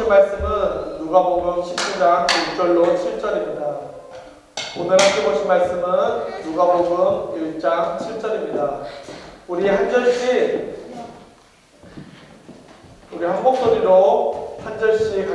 보실 말씀은 누가복음 19장 1절로 7절입니다. 오늘 함께 보실 말씀은 누가복음 1장 7절입니다. 우리 한 절씩, 우리 한 목소리로 한 절씩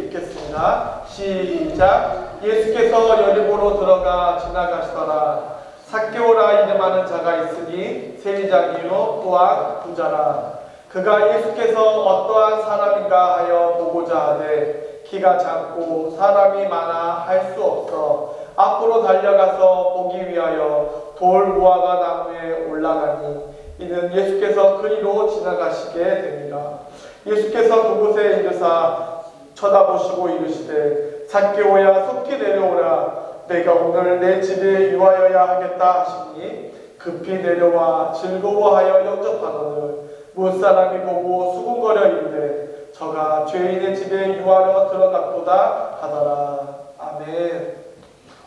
읽겠습니다. 시작. 예수께서 여리고로 들어가 지나가시더라. 삭개오라 이름하는 자가 있으니 세리장이요 또한 부자라. 그가 예수께서 어떠한 사람인가 하여 보고자 하되 키가 작고 사람이 많아 할 수 없어 앞으로 달려가서 보기 위하여 돌 무화과 나무에 올라가니 이는 예수께서 그리로 지나가시게 되니라. 예수께서 그곳에 이르사 쳐다보시고 이르시되 삭개오야 속히 내려오라. 내가 오늘 내 집에 유하여야 하겠다 하시니 급히 내려와 즐거워하여 영접하거늘 무사람이 보고 수군거려 이르되 저가 죄인의 집에 유하러 들어갔도다 하더라. 아멘.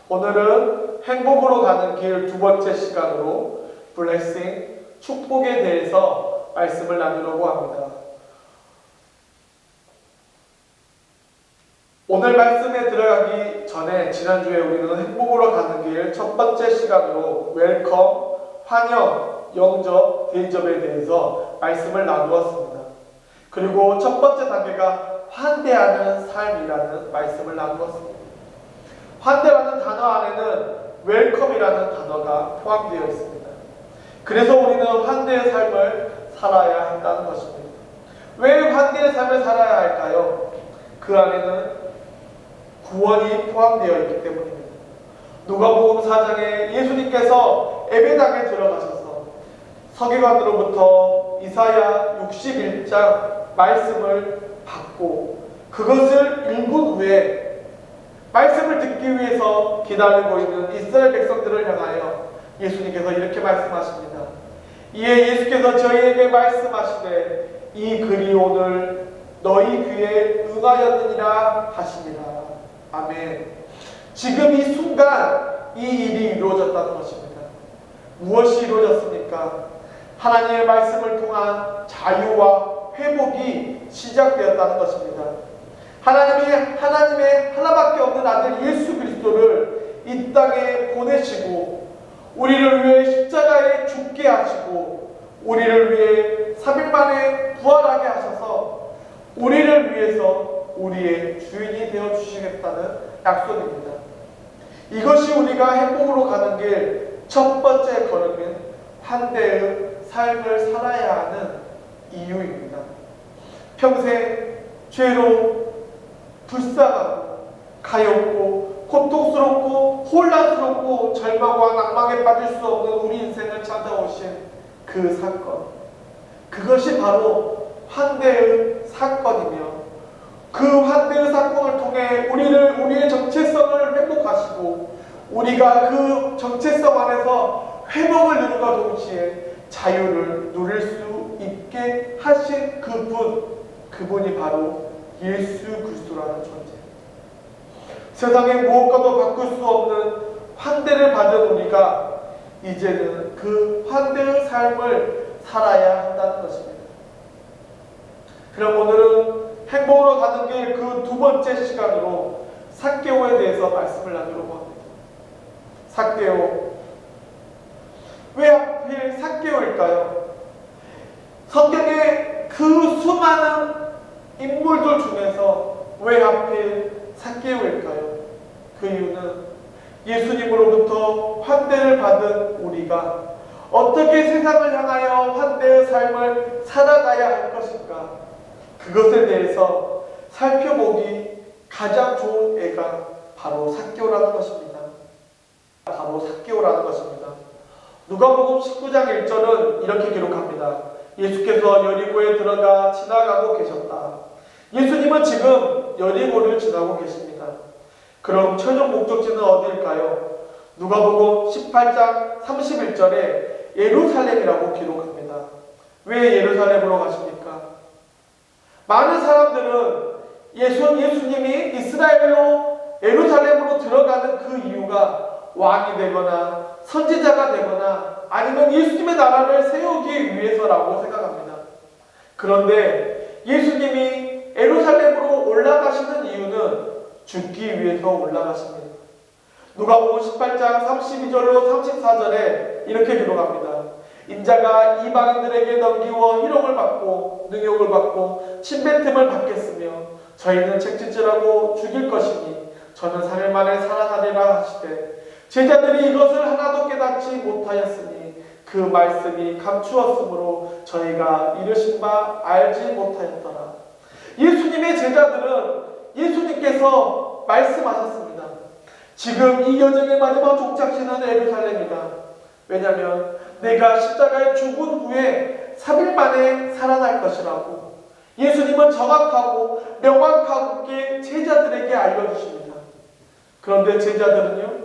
오늘은 행복으로 가는 길 두 번째 시간으로 블레싱, 축복에 대해서 말씀을 나누려고 합니다. 오늘 말씀에 들어가기 전에 지난주에 우리는 행복으로 가는 길 첫 번째 시간으로 웰컴, 환영, 영접, 대접에 대해서 말씀을 나누었습니다. 그리고 첫 번째 단계가 환대하는 삶이라는 말씀을 나누었습니다. 환대라는 단어 안에는 웰컴이라는 단어가 포함되어 있습니다. 그래서 우리는 환대의 삶을 살아야 한다는 것입니다. 왜 환대의 삶을 살아야 할까요? 그 안에는 구원이 포함되어 있기 때문입니다. 누가복음 4장에 예수님께서 예배당에 들어가셔서 서기관으로부터 이사야 61장 말씀을 받고 그것을 읽은 후에 말씀을 듣기 위해서 기다리고 있는 이스라엘 백성들을 향하여 예수님께서 이렇게 말씀하십니다. 이에 예수께서 저희에게 말씀하시되 이 글이 오늘 너희 귀에 응하였느니라 하시니라. 아멘. 지금 이 순간 이 일이 이루어졌다는 것입니다. 무엇이 이루어졌습니까? 하나님의 말씀을 통한 자유와 회복이 시작되었다는 것입니다. 하나님의 하나밖에 없는 아들 예수 그리스도를 이 땅에 보내시고 우리를 위해 십자가에 죽게 하시고 우리를 위해 3일 만에 부활하게 하셔서 우리를 위해서 우리의 주인이 되어주시겠다는 약속입니다. 이것이 우리가 행복으로 가는 길 첫 번째 걸음인 환대의 삶을 살아야 하는 이유입니다. 평생 죄로 불쌍하고 가엾고 고통스럽고 혼란스럽고 절망과 낭망에 빠질 수 없는 우리 인생을 찾아오신 그 사건, 그것이 바로 환대의 사건이며 그 환대의 사건을 통해 우리의 정체성을 회복하시고 우리가 그 정체성 안에서 회복을 누름과 동시에 자유를 누릴 수 있게 하신 그분이 바로 예수 그리스도라는 존재. 세상의 무엇과도 바꿀 수 없는 환대를 받은 우리가 이제는 그 환대의 삶을 살아야 한다는 것입니다. 그럼 오늘은 행복으로 가는 길 그 두 번째 시간으로 삭개오에 대해서 말씀을 나누려고 합니다. 삭개오. 왜 하필 삭개오일까요? 성경의 그 수많은 인물들 중에서 왜 하필 삭개오일까요? 그 이유는 예수님으로부터 환대를 받은 우리가 어떻게 세상을 향하여 환대의 삶을 살아가야 할 것인가, 그것에 대해서 살펴보기 가장 좋은 예가 바로 삭개오라는 것입니다. 누가복음 19장 1절은 이렇게 기록합니다. 예수께서 여리고에 들어가 지나가고 계셨다. 예수님은 지금 여리고를 지나고 계십니다. 그럼 최종 목적지는 어디일까요? 누가복음 18장 31절에 예루살렘이라고 기록합니다. 왜 예루살렘으로 가십니까? 많은 사람들은 예수님이 이스라엘로 예루살렘으로 들어가는 그 이유가 왕이 되거나 선지자가 되거나 아니면 예수님의 나라를 세우기 위해서라고 생각합니다. 그런데 예수님이 예루살렘으로 죽기 위해서 올라가십니다. 누가복음 18장 32절로 34절에 이렇게 기록합니다. 인자가 이방인들에게 넘기워 희롱을 받고 능욕을 받고 침뱉음을 받겠으며 저희는 책짓질하고 죽일 것이니 저는 3일 만에 살아나리라 하시되 제자들이 이것을 하나도 깨닫지 못하였으니 그 말씀이 감추었으므로 저희가 이르신 바 알지 못하였더라. 예수님의 제자들은 예수님께서 말씀하셨습니다. 지금 이 여정의 마지막 종착지는 예루살렘이다. 왜냐하면 내가 십자가에 죽은 후에 3일 만에 살아날 것이라고 예수님은 정확하고 명확하게 제자들에게 알려주십니다. 그런데 제자들은요,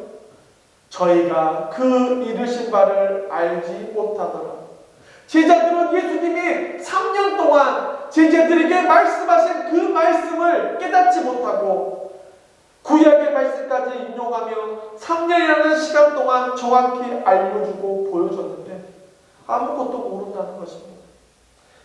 저희가 그 이르신 바를 알지 못하더라. 제자들은 예수님이 3년 동안 제자들에게 말씀하신 그 말씀을 깨닫지 못하고 구약의 말씀까지 인용하며 3년이라는 시간 동안 정확히 알려주고 보여줬는데 아무것도 모른다는 것입니다.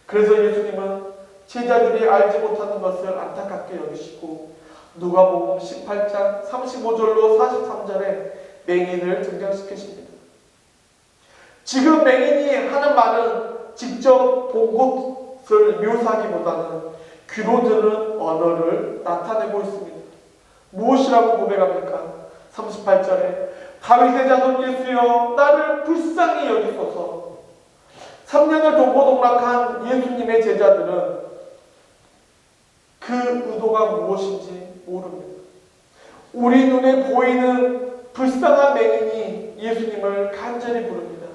그래서 예수님은 제자들이 알지 못하는 것을 안타깝게 여기시고 누가복음 18장 35절로 43절에 맹인을 등장시키십니다. 지금 맹인이 하는 말은 직접 본 것을 묘사하기보다는 귀로 들은 언어를 나타내고 있습니다. 무엇이라고 고백합니까? 38절에 다윗의 자손 예수여 나를 불쌍히 여기소서. 3년을 동고동락한 예수님의 제자들은 그 의도가 무엇인지 모릅니다. 우리 눈에 보이는 불쌍한 맹인이 예수님을 간절히 부릅니다.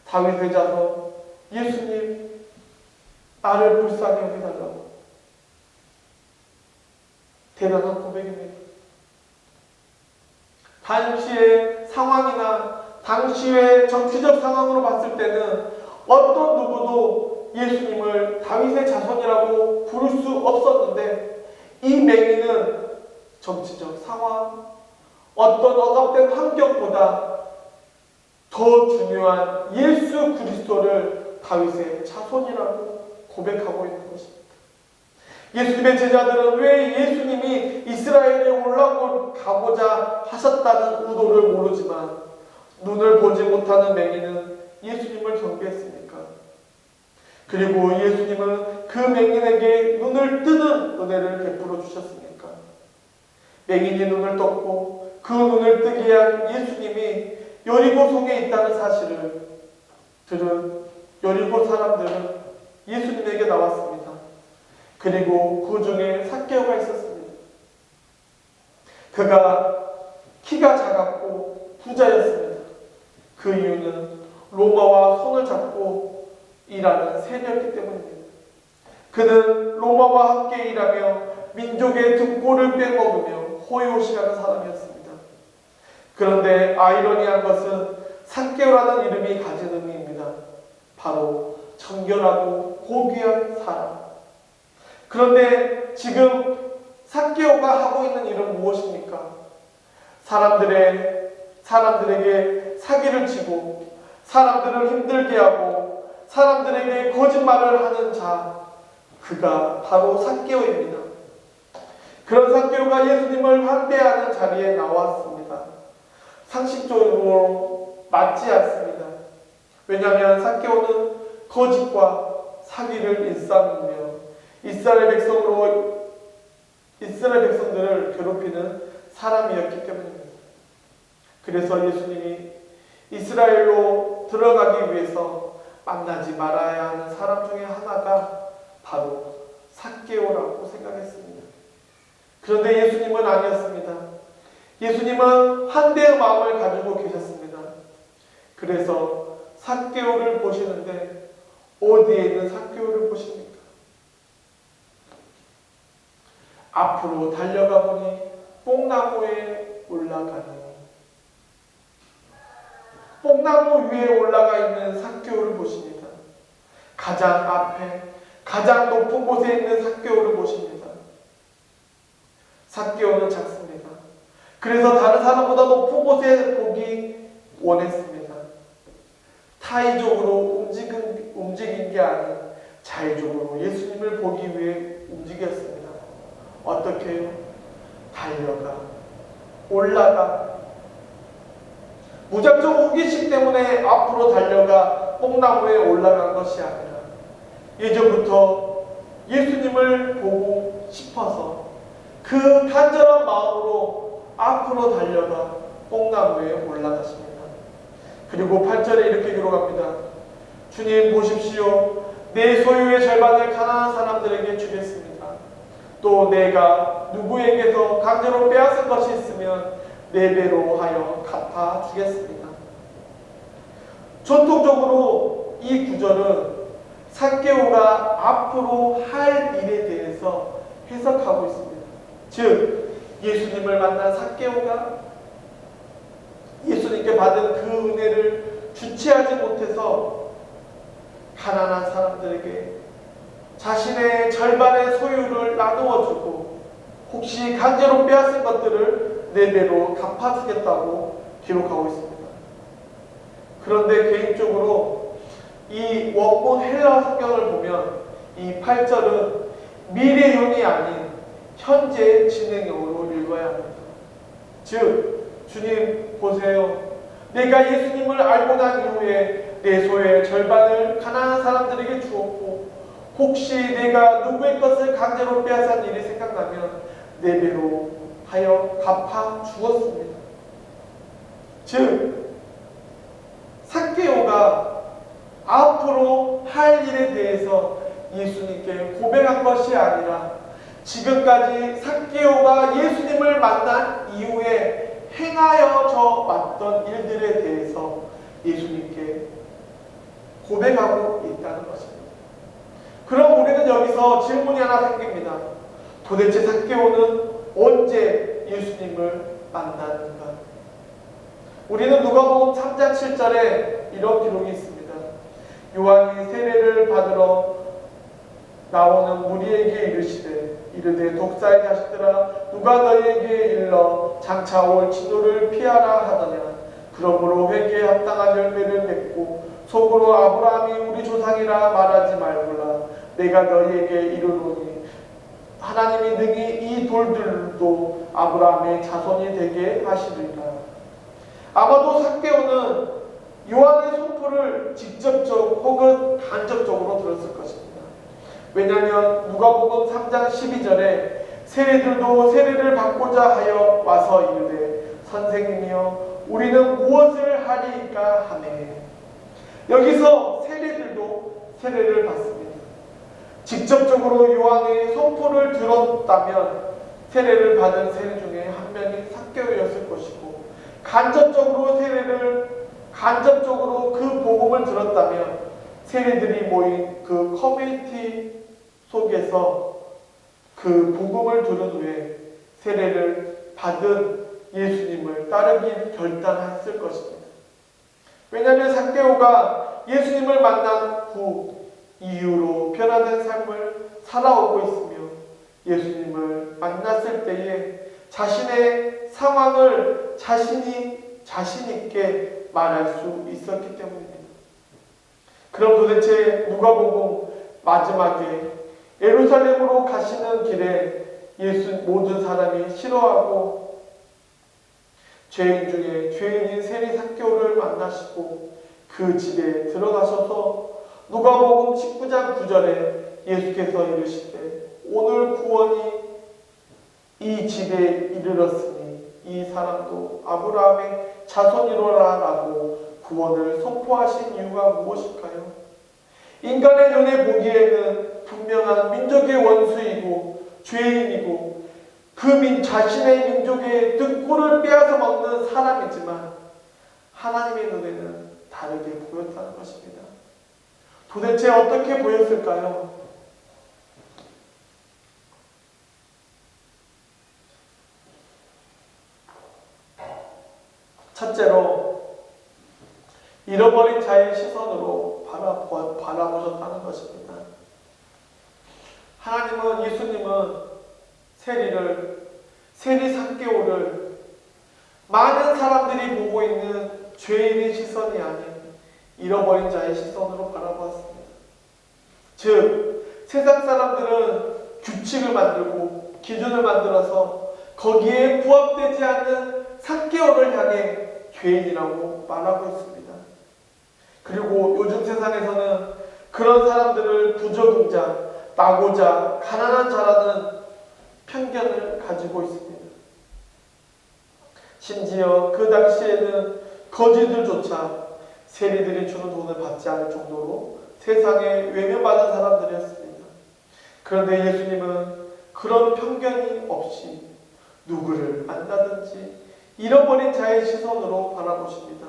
다윗의 자손 예수님 나를 불쌍히 여기달라고. 대단한 고백입니다. 당시의 상황이나 당시의 정치적 상황으로 봤을 때는 어떤 누구도 예수님을 다윗의 자손이라고 부를 수 없었는데 이 맹인은 정치적 상황, 어떤 억압된 환경보다 더 중요한 예수 그리스도를 다윗의 자손이라고 고백하고 있는 것입니다. 예수님의 제자들은 왜 예수님이 이스라엘에 올라가고자 하셨다는 의도를 모르지만 눈을 보지 못하는 맹인은 예수님을 경배했습니까? 그리고 예수님은 그 맹인에게 눈을 뜨는 은혜를 베풀어 주셨습니까? 맹인이 눈을 떴고 그 눈을 뜨게 한 예수님이 여리고 성에 있다는 사실을 들은 여리고 사람들은 예수님에게 나왔습니다. 그리고 그 중에 삭개오가 있었습니다. 그가 키가 작았고 부자였습니다. 그 이유는 로마와 손을 잡고 일하는 세력이기 때문입니다. 그는 로마와 함께 일하며 민족의 등골을 빼먹으며 호의호식하는 사람이었습니다. 그런데 아이러니한 것은 삭개오라는 이름이 가진 의미입니다. 바로 정결하고 고귀한 사람. 그런데 지금 삭개오가 하고 있는 일은 무엇입니까? 사람들에게 사기를 치고 사람들을 힘들게 하고 사람들에게 거짓말을 하는 자, 그가 바로 삭개오입니다. 그런 삭개오가 예수님을 환대하는 자리에 나왔습니다. 상식적으로 맞지 않습니다. 왜냐하면 삭개오는 거짓과 사기를 일삼으며 이스라엘 백성들을 괴롭히는 사람이었기 때문입니다. 그래서 예수님이 이스라엘로 들어가기 위해서 만나지 말아야 하는 사람 중에 하나가 바로 삭개오라고 생각했습니다. 그런데 예수님은 아니었습니다. 예수님은 환대의 마음을 가지고 계셨습니다. 그래서 삭개오를 보시는데 어디에 있는 삭개오를 보십니까? 앞으로 달려가 보니 뽕나무에 올라가니 뽕나무 위에 올라가 있는 삭개오를 보십니다. 가장 앞에 가장 높은 곳에 있는 삭개오를 보십니다. 삭개오는 작습니다. 그래서 다른 사람보다 높은 곳에 보기 원했습니다. 타의적으로 움직인 게 아닌 자의적으로 예수님을 보기 위해 움직였습니다. 어떻게 해요? 달려가, 올라가. 무작정 호기심 때문에 앞으로 달려가 뽕나무에 올라간 것이 아니라 예전부터 예수님을 보고 싶어서 그 간절한 마음으로 앞으로 달려가 뽕나무에 올라갔습니다. 그리고 8절에 이렇게 기록합니다. 주님 보십시오. 내 소유의 절반을 가난한 사람들에게 주겠습니다. 또 내가 누구에게서 강제로 빼앗은 것이 있으면 4배로 하여 갚아주겠습니다. 전통적으로 이 구절은 삭개오가 앞으로 할 일에 대해서 해석하고 있습니다. 즉 예수님을 만난 삭개오가 예수님께 받은 그 은혜를 주체하지 못해서 가난한 사람들에게 자신의 절반의 소유를 나누어 주고 혹시 강제로 빼앗은 것들을 4배로 갚아주겠다고 기록하고 있습니다. 그런데 개인적으로 이 원본 헬라 성경을 보면 이 8절은 미래형이 아닌 현재 진행형으로 읽어야 합니다. 즉 주님 보세요. 내가 예수님을 알고 난 이후에 내 소유의 절반을 가난한 사람들에게 주었고 혹시 내가 누구의 것을 강제로 빼앗은 일이 생각나면 4배로 하여 갚아 주었습니다. 즉 삭개오가 앞으로 할 일에 대해서 예수님께 고백한 것이 아니라 지금까지 삭개오가 예수님을 만난 이후에 행하여져 왔던 일들에 대해서 예수님께 고백하고 있다는 것입니다. 그럼 우리는 여기서 질문이 하나 생깁니다. 도대체 삭개오는 언제 예수님을 만났는가? 우리는 누가복음 3장 7절에 이런 기록이 있습니다. 요한이 세례를 받으러 나오는 무리에게 이르되 독사의 자식들아 누가 너희에게 일러 장차 올 진노를 피하라 하더냐. 그러므로 회개에 합당한 열매를 맺고 속으로 아브라함이 우리 조상이라 말하지 말고라. 내가 너희에게 이르노니 하나님이 능히 이 돌들도 아브라함의 자손이 되게 하시리라. 아마도 삭개오는 요한의 선포를 직접적 혹은 간접적으로 들었을 것입니다. 왜냐하면 누가복음 3장 12절에 세리들도 세례를 받고자 하여 와서 이르되 선생님이여 우리는 무엇을 하리이까 하네. 여기서 세리들도 세례를 받습니다. 직접적으로 요한의 선포를 들었다면 세례를 받은 세리 중에 한 명이 삭개오였을 것이고 간접적으로 그 복음을 들었다면 세리들이 모인 그 커뮤니티 속에서 그 복음을 들은 후에 세례를 받은 예수님을 따르기 결단했을 것입니다. 왜냐하면 삭개오가 예수님을 만난 후 이후로 변화된 삶을 살아오고 있으며 예수님을 만났을 때에 자신의 상황을 자신 있게 말할 수 있었기 때문입니다. 그럼 도대체 누가복음 마지막에 예루살렘으로 가시는 길에 모든 사람이 싫어하고 죄인 중에 죄인인 세리 삭개오를 만나시고 그 집에 들어가셔서 누가복음 19장 9절에 예수께서 이르시되 오늘 구원이 이 집에 이르렀으니 이 사람도 아브라함의 자손이로라 라고 구원을 선포하신 이유가 무엇일까요? 인간의 눈에 보기에는 분명한 민족의 원수이고 죄인이고 자신의 민족의 등골을 빼앗아 먹는 사람이지만 하나님의 눈에는 다르게 보였다는 것입니다. 도대체 어떻게 보였을까요? 첫째로 잃어버린 자의 시선으로 바라보셨다는 것입니다. 하나님은 예수님은 세리 삭개오를 많은 사람들이 보고 있는 죄인의 시선이 아닌 잃어버린 자의 시선으로 바라보았습니다. 즉 세상 사람들은 규칙을 만들고 기준을 만들어서 거기에 부합되지 않는 삭개오를 향해 죄인이라고 말하고 있습니다. 그리고 요즘 세상에서는 그런 사람들을 부적응자, 나고자, 가난한 자라는 편견을 가지고 있습니다. 심지어 그 당시에는 거지들조차 세리들이 주는 돈을 받지 않을 정도로 세상에 외면받은 사람들이었습니다. 그런데 예수님은 그런 편견이 없이 누구를 만나든지 잃어버린 자의 시선으로 바라보십니다.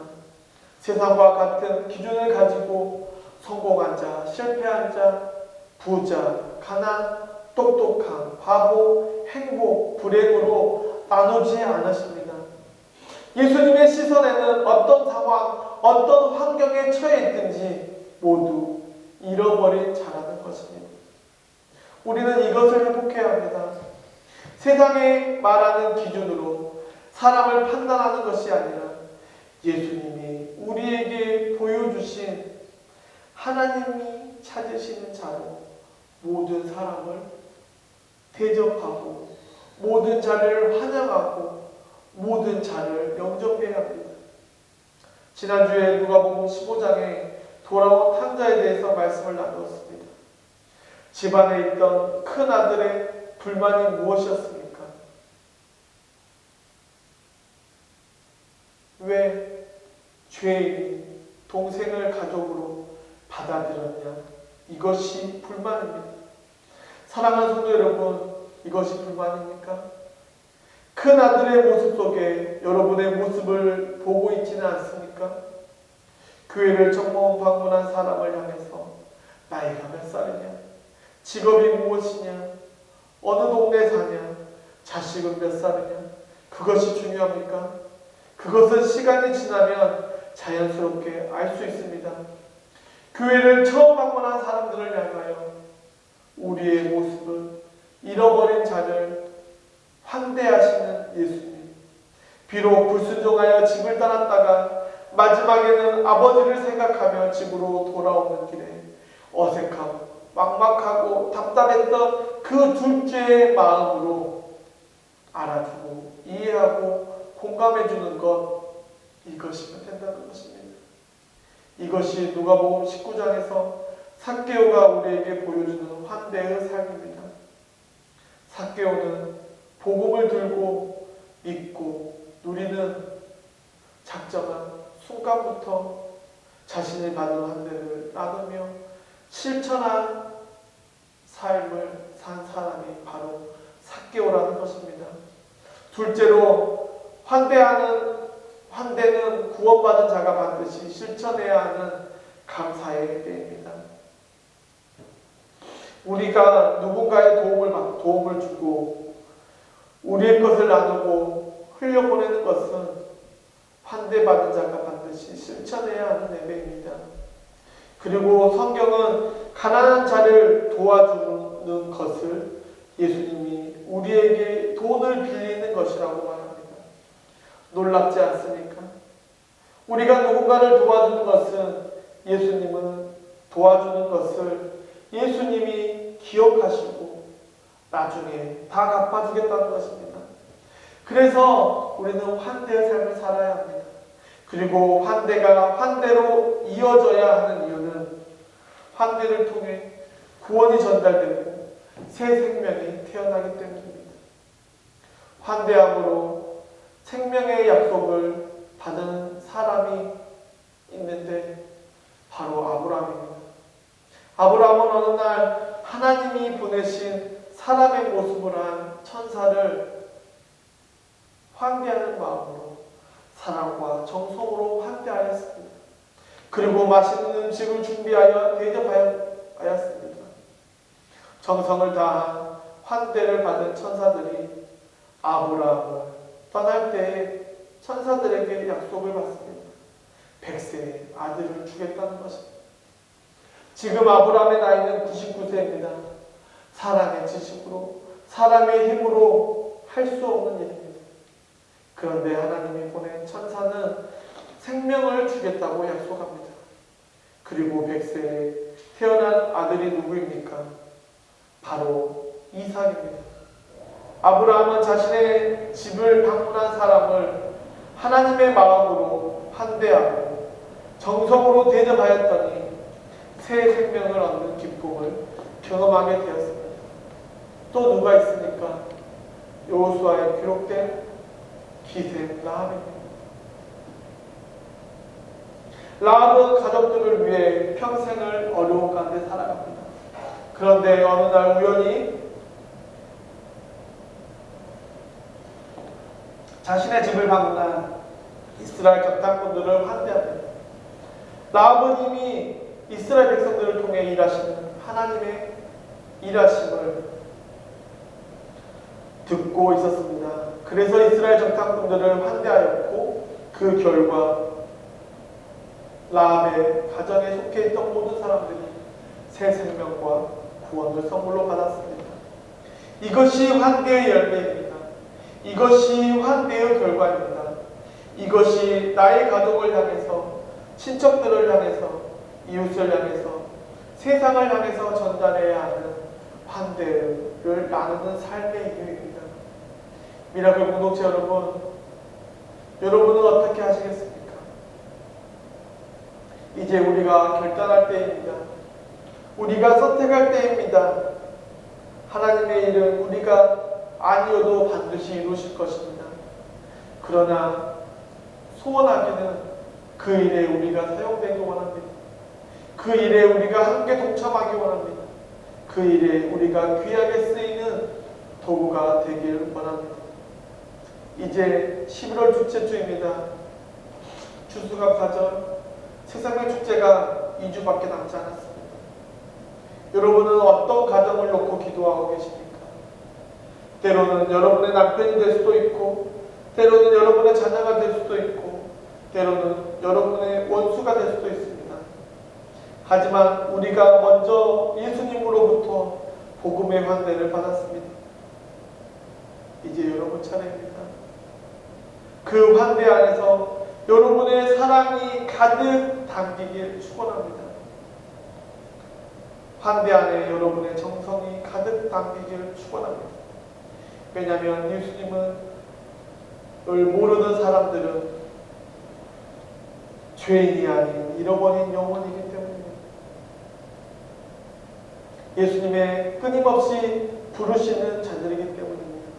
세상과 같은 기준을 가지고 성공한 자, 실패한 자, 부자, 가난, 똑똑한, 바보, 행복, 불행으로 나누지 않으십니다. 예수님의 시선에는 어떤 상황, 어떤 환경에 처해 있든지 모두 잃어버린 자라는 것입니다. 우리는 이것을 회복해야 합니다. 세상에 말하는 기준으로 사람을 판단하는 것이 아니라 예수님이 우리에게 보여주신 하나님이 찾으시는 자로 모든 사람을 대접하고 모든 자를 환영하고 모든 자를 영접해야 합니다. 지난주에 누가복음 15장에 돌아온 탕자에 대해서 말씀을 나누었습니다. 집안에 있던 큰 아들의 불만이 무엇이었습니까? 왜 죄인이 동생을 가족으로 받아들였냐? 이것이 불만입니다. 사랑하는 성도 여러분, 이것이 불만입니까? 큰 아들의 모습 속에 여러분의 모습을 보고 있지는 않습니까? 교회를 처음 방문한 사람을 향해서 나이가 몇 살이냐? 직업이 무엇이냐? 어느 동네 사냐? 자식은 몇 살이냐? 그것이 중요합니까? 그것은 시간이 지나면 자연스럽게 알 수 있습니다. 교회를 처음 방문한 사람들을 향하여 우리의 모습은 잃어버린 자를 환대하시는 예수님. 비록 불순종하여 집을 떠났다가 마지막에는 아버지를 생각하며 집으로 돌아오는 길에 어색하고 막막하고 답답했던 그 둘째의 마음으로 알아주고 이해하고 공감해주는 것, 이것이면 된다는 것입니다. 이것이 누가복음 19장에서 삭개오가 우리에게 보여주는 환대의 삶입니다. 삭개오는 복음을 들고 믿고 누리는 작정한 순간부터 자신이 받은 환대를 나누며 실천한 삶을 산 사람이 바로 삭개오라는 것입니다. 둘째로, 환대는 구원받은 자가 반드시 실천해야 하는 감사의 때입니다. 우리가 누군가의 도움을 주고 우리의 것을 나누고 흘려보내는 것은 환대받은 자가 반드시 실천해야 하는 예배입니다. 그리고 성경은 가난한 자를 도와주는 것을 예수님이 우리에게 돈을 빌리는 것이라고 말합니다. 놀랍지 않습니까? 우리가 누군가를 도와주는 것은 예수님은 도와주는 것을 예수님이 기억하시고 나중에 다 갚아주겠다는 것입니다. 그래서 우리는 환대의 삶을 살아야 합니다. 그리고 환대가 환대로 이어져야 하는 이유는 환대를 통해 구원이 전달되고 새 생명이 태어나기 때문입니다. 환대함으로 생명의 약속을 받은 사람이 있는데 바로 아브라함입니다. 아브라함은 어느 날 하나님이 보내신 사람의 모습을 한 천사를 환대하는 마음으로 사랑과 정성으로 환대하였습니다. 그리고 맛있는 음식을 준비하여 대접하였습니다. 정성을 다한 환대를 받은 천사들이 아브라함을 떠날 때에 천사들에게 약속을 받습니다. 100세의 아들을 주겠다는 것입니다. 지금 아브라함의 나이는 99세입니다. 사람의 지식으로, 사람의 힘으로 할 수 없는 일입니다. 그런데 하나님이 보낸 천사는 생명을 주겠다고 약속합니다. 그리고 100세에 태어난 아들이 누구입니까? 바로 이삭입니다. 아브라함은 자신의 집을 방문한 사람을 하나님의 마음으로 환대하고 정성으로 대접하였더니 새 생명을 얻는 기쁨을 경험하게 되었습니다. 또 누가 있습니까? 여호수아에 기록된 기생 라합입니다. 라합은 가족들을 위해 평생을 어려운 가운데 살아갑니다. 그런데 어느 날 우연히 자신의 집을 방문한 이스라엘 적장꾼들을 환대합니다. 라합은 이미 이스라엘 백성들을 통해 일하시는 하나님의 일하심을 듣고 있었습니다. 그래서 이스라엘 적장꾼들을 환대하였고 그 결과 라합의 가정에 속해 있던 모든 사람들이 새 생명과 구원을 선물로 받았습니다. 이것이 환대의 열매입니다. 이것이 환대의 결과입니다. 이것이 나의 가족을 향해서, 친척들을 향해서, 이웃을 향해서, 세상을 향해서 전달해야 하는 환대를 나누는 삶의 이유입니다. 미라클 공동체 여러분, 여러분은 어떻게 하시겠습니까? 이제 우리가 결단할 때입니다. 우리가 선택할 때입니다. 하나님의 일은 우리가 아니어도 반드시 이루실 것입니다. 그러나 소원하기는 그 일에 우리가 사용되기 원합니다. 그 일에 우리가 함께 동참하기 원합니다. 그 일에 우리가 귀하게 쓰이는 도구가 되길 원합니다. 이제 11월 둘째 주입니다. 추수감사절 새생명 축제가 2주밖에 남지 않았습니다. 여러분은 어떤 가정을 놓고 기도하고 계십니까? 때로는 여러분의 남편이 될 수도 있고, 때로는 여러분의 자녀가 될 수도 있고, 때로는 여러분의 원수가 될 수도 있습니다. 하지만 우리가 먼저 예수님으로부터 복음의 환대를 받았습니다. 이제 여러분 차례입니다. 그 환대 안에서 여러분의 사랑이 가득 담기길 축원합니다. 환대 안에 여러분의 정성이 가득 담기길 축원합니다. 왜냐하면 예수님을 모르는 사람들은 죄인이 아닌 잃어버린 영혼이기 때문입니다. 예수님의 끊임없이 부르시는 자들이기 때문입니다.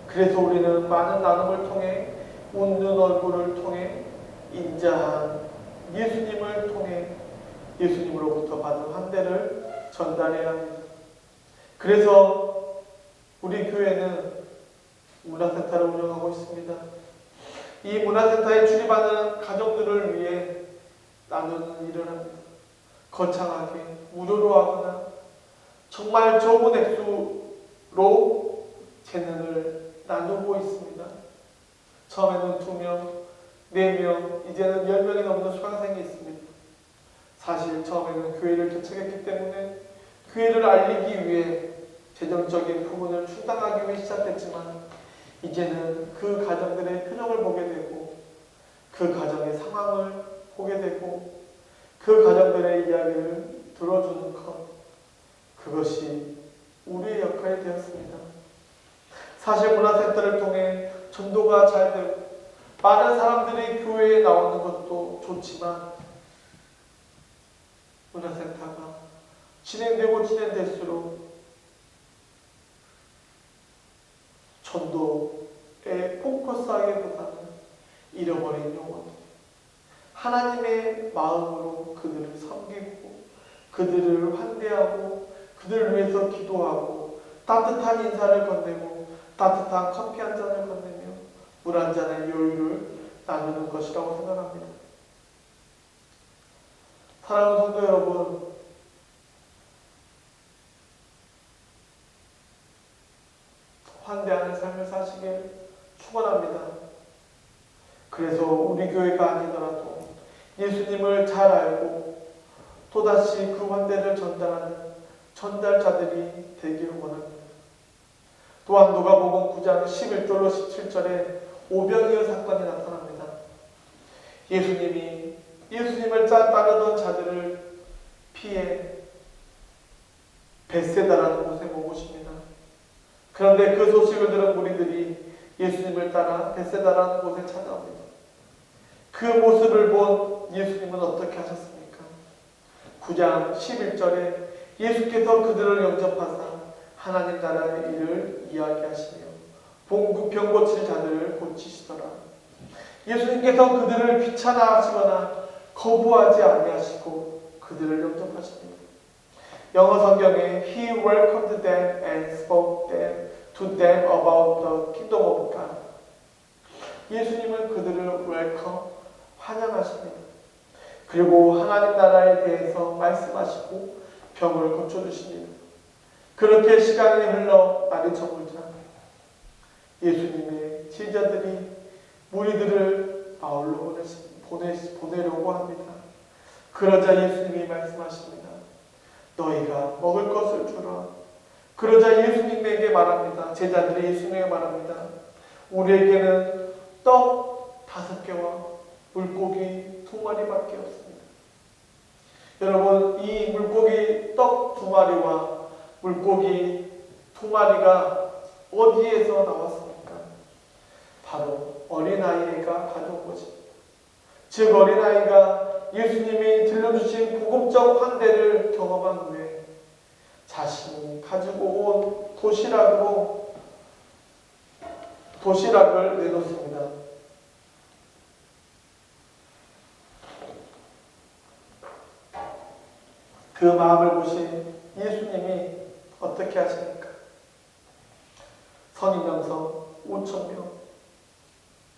그래서 우리는 많은 나눔을 통해, 웃는 얼굴을 통해, 인자한 예수님을 통해 예수님으로부터 받은 환대를 전달해야 합니다. 그래서 우리 교회는 문화센터를 운영하고 있습니다. 이 문화센터에 출입하는 가정들을 위해 나누는 일을 합니다. 거창하게 무료로 하거나 정말 적은 액수로 재능을 나누고 있습니다. 처음에는 2명, 4명, 이제는 10명이 넘는 수강생이 있습니다. 사실 처음에는 교회를 개척했기 때문에 교회를 알리기 위해 재정적인 부분을 충당하기 위해 시작했지만 이제는 그 가정들의 표정을 보게 되고 그 가정의 상황을 보게 되고 그 가정들의 이야기를 들어주는 것, 그것이 우리의 역할이 되었습니다. 사실 문화센터를 통해 전도가 잘 되고 많은 사람들이 교회에 나오는 것도 좋지만 문화센터가 진행되고 진행될수록 전도에 포커스하기보다는 잃어버린 영혼, 하나님의 마음으로 그들을 섬기고 그들을 환대하고 그들을 위해서 기도하고 따뜻한 인사를 건네고 따뜻한 커피 한 잔을 건네며 물 한 잔의 여유를 나누는 것이라고 생각합니다. 사랑하는 성도 여러분, 환대하는 삶을 사시길 축원합니다. 그래서 우리 교회가 아니더라도 예수님을 잘 알고 또다시 그 환대를 전달하는 전달자들이 되기를 원합니다. 또한 누가복음 9장 11절로 17절에 오병이어 사건이 나타납니다. 예수님이 예수님을 따르던 자들을 피해 벳세다라는 곳에 머무십니다. 그런데 그 소식을 들은 무리들이 예수님을 따라 베세다라는 곳에 찾아옵니다. 그 모습을 본 예수님은 어떻게 하셨습니까? 9장 11절에 예수께서 그들을 영접하사 하나님 나라의 일을 이야기하시며 병 고칠 자들을 고치시더라. 예수님께서 그들을 귀찮아하시거나 거부하지 아니하시고 그들을 영접하십니다. 영어 성경에 He welcomed them and spoke to them about the kingdom of God. 예수님은 그들을 웰컴, 환영하십니다. 그리고 하나님 나라에 대해서 말씀하시고 병을 고쳐주십니다. 그렇게 시간이 흘러 날이 저물자 예수님의 제자들이 무리들을 마을로 보내려고 합니다. 그러자 예수님이 말씀하십니다. 너희가 먹을 것을 주라. 그러자 예수님에게 말합니다. 제자들이 예수님에게 말합니다. 우리에게는 떡 5개와 물고기 2마리밖에 없습니다. 여러분, 이 물고기 떡 2마리와 물고기 2마리가 어디에서 나왔습니까? 바로 어린아이가 가져온 것입니다. 즉 어린아이가 예수님이 들려주신 복음적 환대를 경험한 후에 자신이 가지고 온 도시락을 내놓습니다. 그 마음을 보신 예수님이 어떻게 하십니까? 선인 명성 5,000명,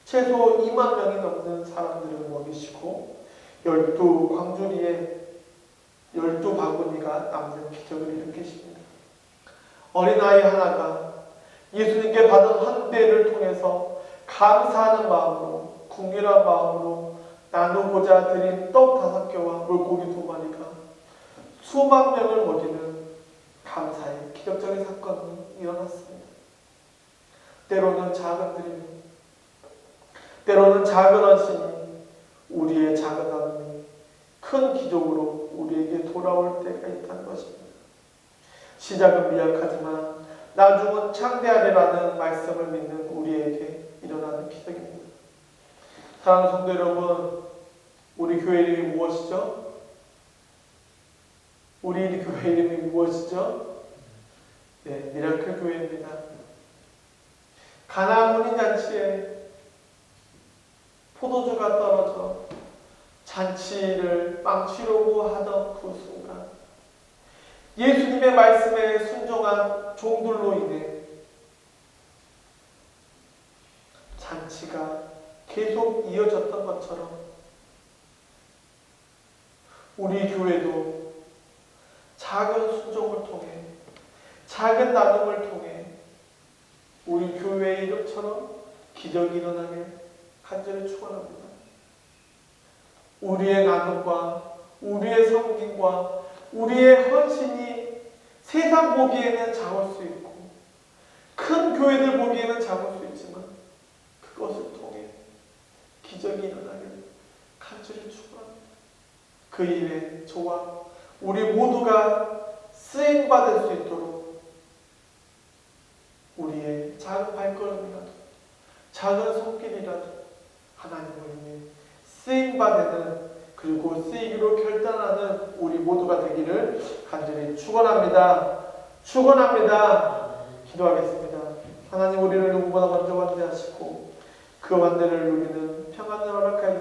최소 2만 명이 넘는 사람들을 먹이시고 12광주리에 12바구니가 남는 기적을 일으키십니다. 어린아이 하나가 예수님께 받은 환대를 통해서 감사하는 마음으로, 궁휼한 마음으로 나누고자 드린 떡 5개와 물고기 2마리가 수만 명을 먹이는 감사의 기적적인 사건이 일어났습니다. 때로는 작은 드림, 때로는 작은 헌신이, 우리의 작은 나눔이 큰 기적으로 우리에게 돌아올 때가 있다는 것입니다. 시작은 미약하지만 나중은 창대하리라는 말씀을 믿는 우리에게 일어나는 기적입니다. 사랑하는 성도 여러분, 우리 교회 이름이 무엇이죠? 우리 교회 이름이 무엇이죠? 네, 미라클 교회입니다. 가나안 혼인잔치에 포도주가 떨어져 잔치를 망치려고 하던 그 순간 예수님의 말씀에 순종한 종들로 인해 잔치가 계속 이어졌던 것처럼 우리 교회도 작은 순종을 통해, 작은 나눔을 통해 우리 교회의 이름처럼 기적이 일어나길 간절히 축원합니다. 우리의 나눔과 우리의 섬김과 우리의 헌신이 세상 보기에는 작을 수 있고 큰 교회들 보기에는 작을 수 있지만 그것을 통해 기적이 일어나길 간절히 축원합니다. 그 일에 저와 우리 모두가 쓰임받을 수 있도록 우리의 작은 발걸음이라도, 작은 손길이라도 하나님을 위해 쓰임받는, 그리고 쓰이기로 결단하는 우리 모두가 되기를 간절히 축원합니다. 기도하겠습니다. 하나님, 우리를 누구보다 먼저 환대하시고 그 환대를 누리는 평안을 허락하여